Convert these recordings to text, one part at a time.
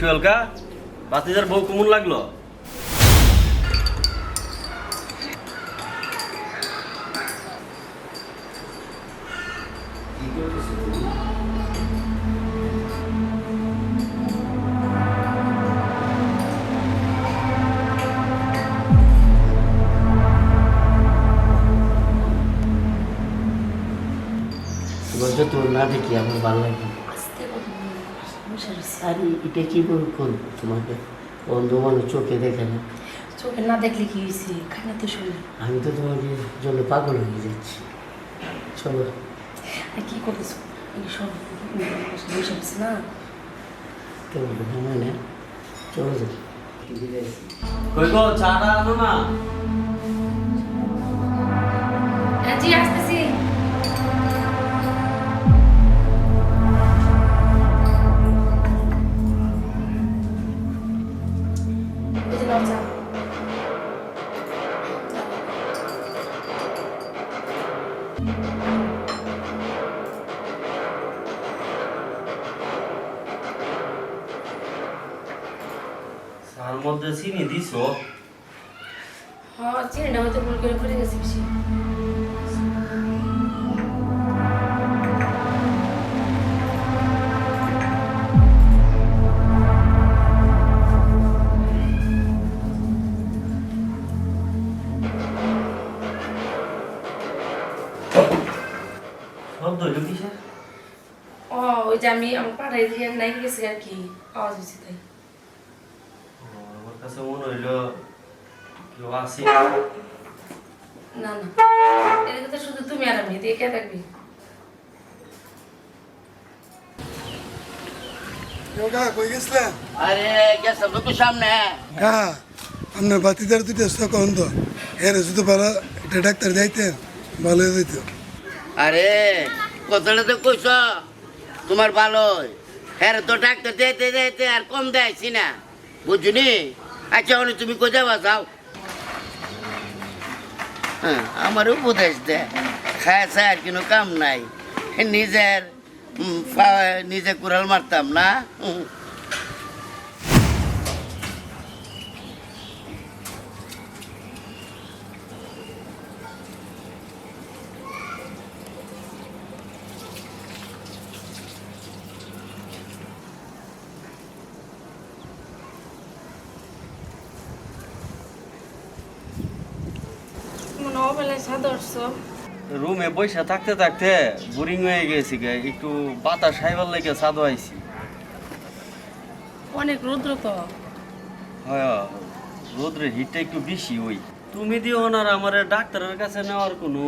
সোহেলকা বাতিজার বউ কেমন লাগলো? বলছো তোর না দেখি আমার ভালো লাগে। আর এটা কি করবো তোমাকে? অন্ধ মানুষ চোখে দেখে না। চোখে না দেখলে কি হয়েছে? খানা তো শরীর। আমি তো তোমাকে জন্য পাগল হয়ে যাচ্ছি। চলো। আর কি করতেছো? এই সব বসে আছে না। কেমন সময় নেই, চলো যাই। কই গো চাটা আনো না। হ্যাঁ জি আসতেছি। এই যে নাও চা। চার মধ্যে চিনি দিছো? হ্যাঁ চিনিটা হয়তো ভুল করে পড়ে গেছে বেশি। শব্দ হইল কিসের? ও ওই যে আমি আমার পাড়ায় দিয়ে নাই গেছি আর কি, আওয়াজ হয়েছে তাই। আমার কাছে মনে হইল কেউ আসে। না না, এদিকে তো শুধু তুমি আর আমি, দিয়ে কে থাকবি? কই গেছিলেন? আরে গেছিলাম তো সামনে। হ্যাঁ, আপনার বাতিদার দুটো তখন তো এর যদি পারা এটা ডাক্তার যাইতেন ভালো হয়ে যেত। আরে কথাটা তো কইছ তোমার ভালোই। হ্যাঁ তো ডাক্তার যাইতে যাইতে আর কম দেয়ছি না, বুঝুনি? আচ্ছা অনেক তুমি কোথায় যাও? হ্যাঁ আমার উপদেশ দে, খায় আর কোনো কাম নাই। নিজের নিজে কুড়াল মারতাম না। মনে অবেলায় সাদা উঠছো। রুমে বসে থাকতে থাকতে বোরিং হয়ে গেছি গে, একটু বাতাস খাইবার লেগে সাদু আইছি। অনেক রৌদ্র তো। হ্যাঁ, রোদ্রের হিটটা একটু বেশি ওই। তুমি দিও না, আমার ডাক্তারের কাছে নেওয়ার কোনো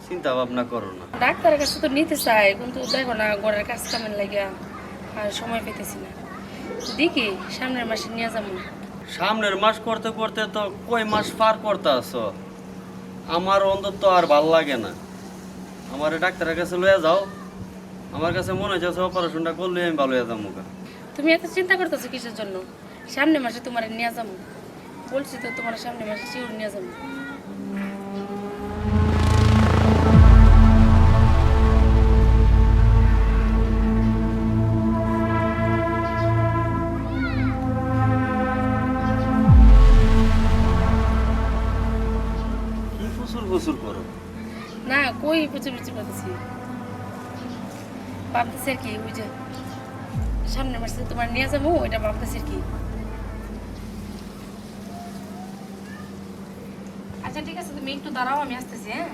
চিন্তা ভাবনা করো না। ডাক্তারের কাছে তো নিতে চাই, কিন্তু দেখো না ঘরের কাজ কামের লাগে আর সময় পেতেছি না। দেখি সামনের মাসে নিয়ে যাবো। সামনের মাস করতে করতে তো কয় মাস পার করতে আসো। আমার অন্তত আর ভাল লাগে না। আমার ডাক্তারের কাছে লয়ে যাও। আমার কাছে মনে হচ্ছে অপারেশনটা করলে আমি ভালো হয়ে যাবো। তুমি এত চিন্তা করতেছো কিসের জন্য? সামনের মাসে তোমার নিয়ে যাবো, বলছি তো তোমার সামনের মাসে শিওর নিয়ে যাবো। কি ফুসুর ফুসুর করো? না কই বুঝে বুঝে পাচ্ছি, ভাবতেছি আর কি ওই যে সামনের মাসে তোমার নিয়ে যাবো, ওইটা ভাবতেছি আর কি। আচ্ছা ঠিক আছে, তুমি একটু দাঁড়াও, আমি আসতেছি। হ্যাঁ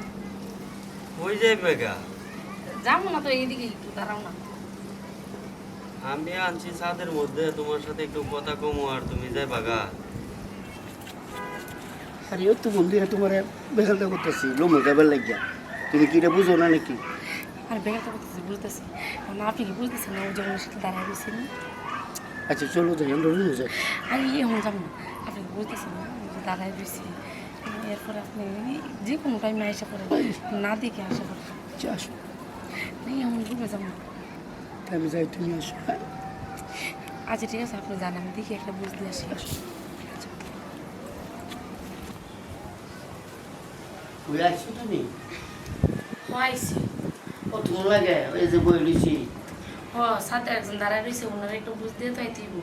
ওই যে বেগা, যাবো না তো, এইদিকে একটু দাঁড়াও না। আমি আনছি ছাদের মধ্যে, তোমার সাথে একটু কথা কমো আর তুমি যাই বাগা। আরে ও তো বন্ধু তোমার বেকালটা করতেছি লোমো যাবার লাগিয়া, তুমি কি এটা বুঝো না নাকি? আর বেকার করতেছি বুঝতেছি না, আপনি কি বুঝতেছেন না? ওই যখন সাথে দাঁড়ায় রয়েছেন। আচ্ছা চলো যাই, আমরা রুমে যাই। আর এখন যাবো না, আপনি বুঝতেছেন না? ওই যে দাঁড়ায় রয়েছি, এরপরে আপনি যে কোনো টাইমে আসা পড়ে না দেখে আসা পড়ে। আচ্ছা আসো, নেই এমন রুমে যাবো না। তাই আমি যাই, তুমি আসো। আচ্ছা ঠিক আছে, আপনি জান, আমি দেখি একটা বুঝ দিয়ে আসি। তুই আসছো তুমি? হয়েছি কতক্ষণ লাগে? ওই যে বই লিছি। ও সাথে একজন দাঁড়ায় রয়েছে, ওনারা একটু বুঝ দিয়ে তো আইতেইব।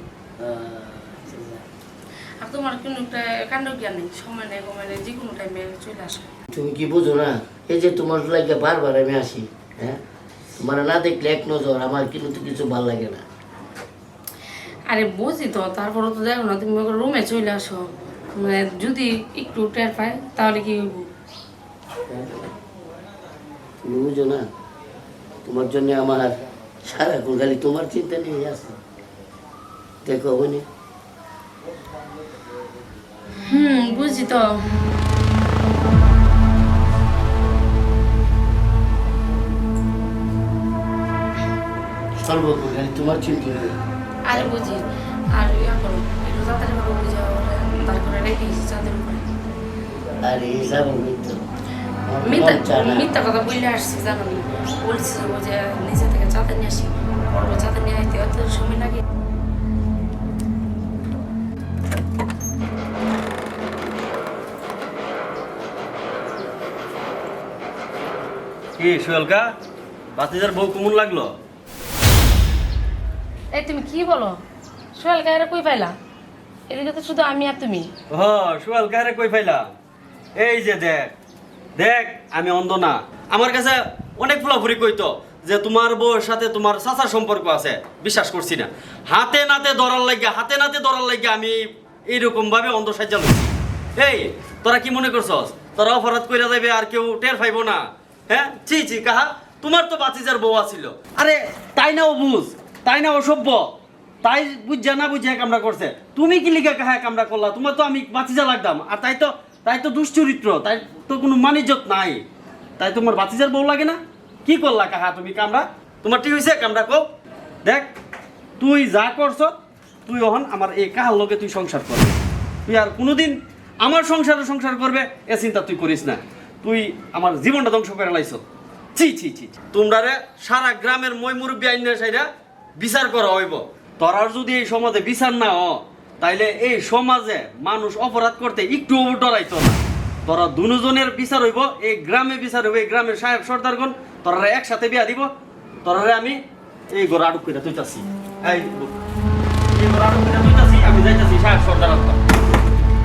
আর তোমার কোনো একটা কাণ্ড জ্ঞান নেই, সময় নেই কমে নেই, যে কোনো টাইমে চলে আসো। তুমি কি বুঝো না, এই যে তোমার লাগে বারবার আমি আসি, হ্যাঁ তোমার না দেখলে এক নজর আমার কিন্তু কিছু ভালো লাগে না। আরে বুঝি তো, তারপরে তো দেখো না তুমি রুমে চলে আসো, মানে যদি একটু টের পায় তাহলে কি হইব? তুমি বুঝো না, তোমার জন্য আমার সারাক্ষণ খালি তোমার চিন্তা নিয়ে আসে। দেখো হয়নি বুঝি তো। সর্বক্ষণ খালি তোমার চিন্তা নেই। আরে বুঝি, আর ইয়া করো, একটু তাড়াতাড়ি করো, বুঝে দাঁড় করে রেখে এসেছি চাঁদের উপরে। আর এই যাবো মিত্র মিথ্যা কথা বললে আসছি, জানো নি? বলছি যে নিচে থেকে চাঁদা নিয়ে আসি, বড় চাঁদা নিয়ে আসতে অত সময় লাগে। কি সোহেলকা, বাতিজার বউ কেমন লাগলো? এই তুমি কি বলো? সোহেল গায়েরা কই পাইলা? এদিকে তো শুধু আমি আর তুমি। হ, সোহেলকা রে কই পাইলাম? এই যে দেখ দেখ, আমি অন্ধ না। আমার কাছে অনেক ফুলাফুরি কইতো যে তোমার বউয়ের সাথে তোমার চাচার সম্পর্ক আছে, বিশ্বাস করছি না। হাতে নাতে ধরার লাগিয়া আমি এইরকম ভাবে অন্ধ সাজ্জা লইছি। এই তোরা কি মনে করছস তোরা অপরাধ কইরা যাবে আর কেউ টের পাইবো না? হ্যাঁ, ছি ছি কাহা, তোমার তো বাতিজার বউ আছিল। আরে তাই না ও বুঝ, তাই না অসভ্য, তাই বুঝা না বুঝা কামড়া করছে। তুমি কি লিখা কাহা কামড়া করলা? তোমার তো আমি বাতিজা লাগতাম, আর তাই তো দুশ্চরিত্র, তাই তো কোনো মানিজ্যত নাই। তাই তোমার বাতিজার বউ লাগে না? কি করলা কাহা তুমি কামড়া? তোমার ঠিক হয়েছে কামড়া কো? দেখ তুই যা করছ, তুই ওহন আমার এই কাহার লগে তুই সংসার করবি। তুই আর কোনোদিন আমার সংসার করবে এ চিন্তা তুই করিস না। তুই আমার জীবনটা ধ্বংস করে লাইছ। ছি ছি ছি, তোমরা রে সারা গ্রামের মই মুরব্বী আইনের সাইরা বিচার করা হইব। তোরার যদি এই সমাজে বিচার না হ, তাইলে এই সমাজে মানুষ অপরাধ করতে একটু ডরাইতো না। তোরা দুজনের বিচার হইব, এই গ্রামে বিচার হইব, এই গ্রামের সাহেব সর্দারগণ তোরা একসাথে বিয়া দিব। তোরা আমি এই ঘর আটক করে তুইতাছি, এই ঘর আটক করে তুইতাছি, আমি যাইতাছি সাহেব সর্দার।